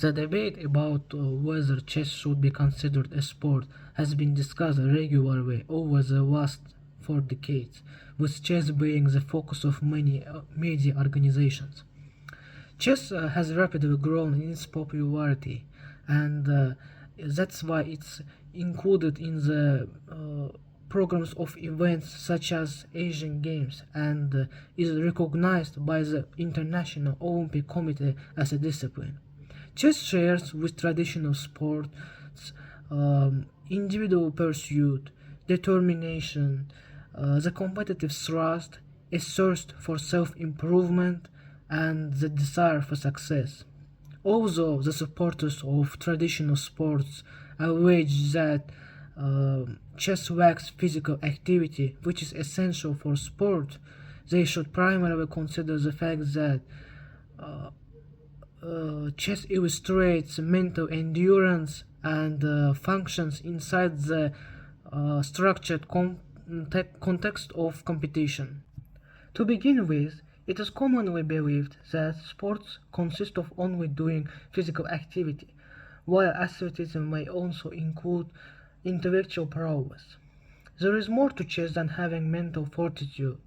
The debate about whether chess should be considered a sport has been discussed regularly over the last 4 decades, with chess being the focus of many media organizations. Chess has rapidly grown in its popularity, and that's why it's included in the programs of events such as Asian Games and is recognized by the International Olympic Committee as a discipline. Chess shares with traditional sports individual pursuit, determination, the competitive thrust, a thirst for self improvement, and the desire for success. Although the supporters of traditional sports allege that chess lacks physical activity, which is essential for sport, they should primarily consider the fact that uh, chess illustrates mental endurance and functions inside the structured context of competition. To begin with, it is commonly believed that sports consist of only doing physical activity, while athleticism may also include intellectual prowess. There is more to chess than having mental fortitude,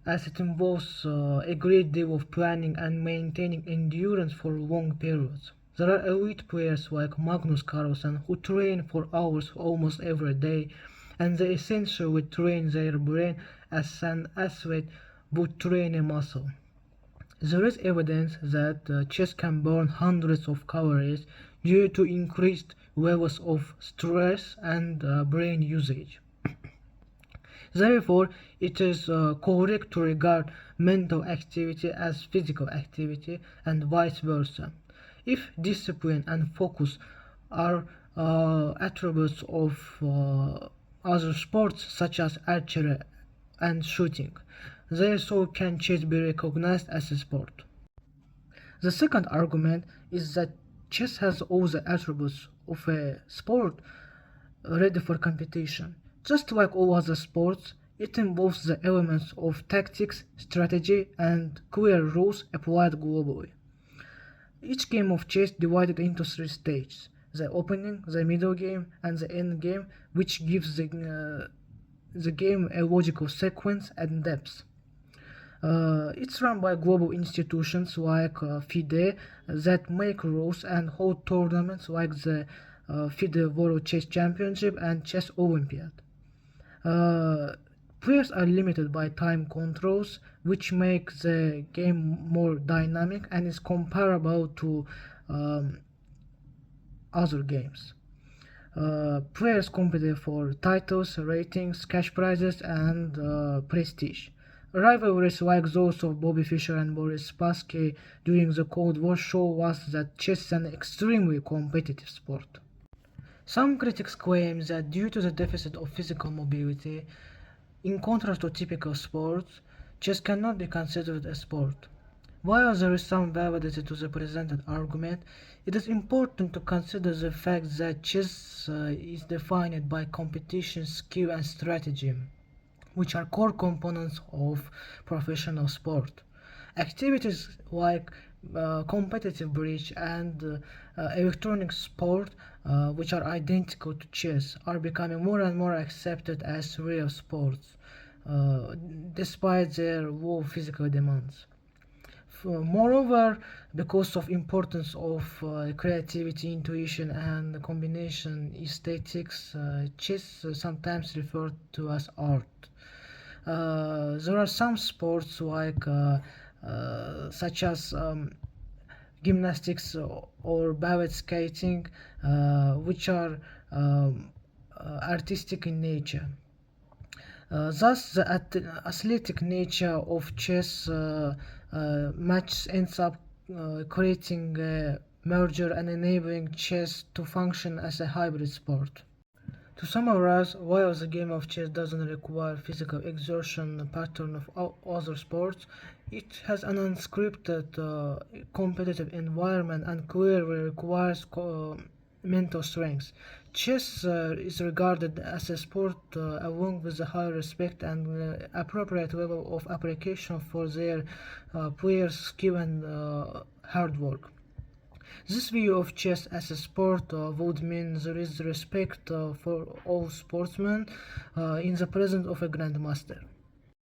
as it involves a great deal of planning and maintaining endurance for long periods. There are elite players like Magnus Carlsen who train for hours almost every day, and they essentially train their brain as an athlete would train a muscle. There is evidence that chess can burn hundreds of calories due to increased levels of stress and brain usage. Therefore, it is correct to regard mental activity as physical activity and vice versa. If discipline and focus are attributes of other sports such as archery and shooting, then so can chess be recognized as a sport. The second argument is that chess has all the attributes of a sport ready for competition. Just like all other sports, it involves the elements of tactics, strategy, and clear rules applied globally. Each game of chess divided into 3 stages: the opening, the middle game, and the end game, which gives the game a logical sequence and depth. It's run by global institutions like FIDE that make rules and hold tournaments like the FIDE World Chess Championship and Chess Olympiad. Uh, Players are limited by time controls, which make the game more dynamic and is comparable to um, other games. Players compete for titles, ratings, cash prizes, and prestige. Rivalries like those of Bobby Fischer and Boris Spassky during the Cold War show us that chess is an extremely competitive sport. Some critics claim that due to the deficit of physical mobility, in contrast to typical sports, chess cannot be considered a sport. While there is some validity to the presented argument, it is important to consider the fact that chess is defined by competition, skill, and strategy, which are core components of professional sport. Activities like competitive bridge and electronic sport, which are identical to chess, are becoming more and more accepted as real sports, uh, despite their low physical demands. Moreover, because of importance of creativity, intuition, and combination aesthetics, chess sometimes referred to as art. There are some sports like such as gymnastics or ballet skating, which are artistic in nature. Thus, the athletic nature of chess match ends up creating a merger and enabling chess to function as a hybrid sport. To summarize, while the game of chess doesn't require physical exertion pattern of other sports, it has an unscripted competitive environment and clearly requires mental strength. Chess is regarded as a sport along with a high respect and appropriate level of appreciation for their players' skill and hard work. This view of chess as a sport would mean there is respect for all sportsmen in the presence of a grandmaster.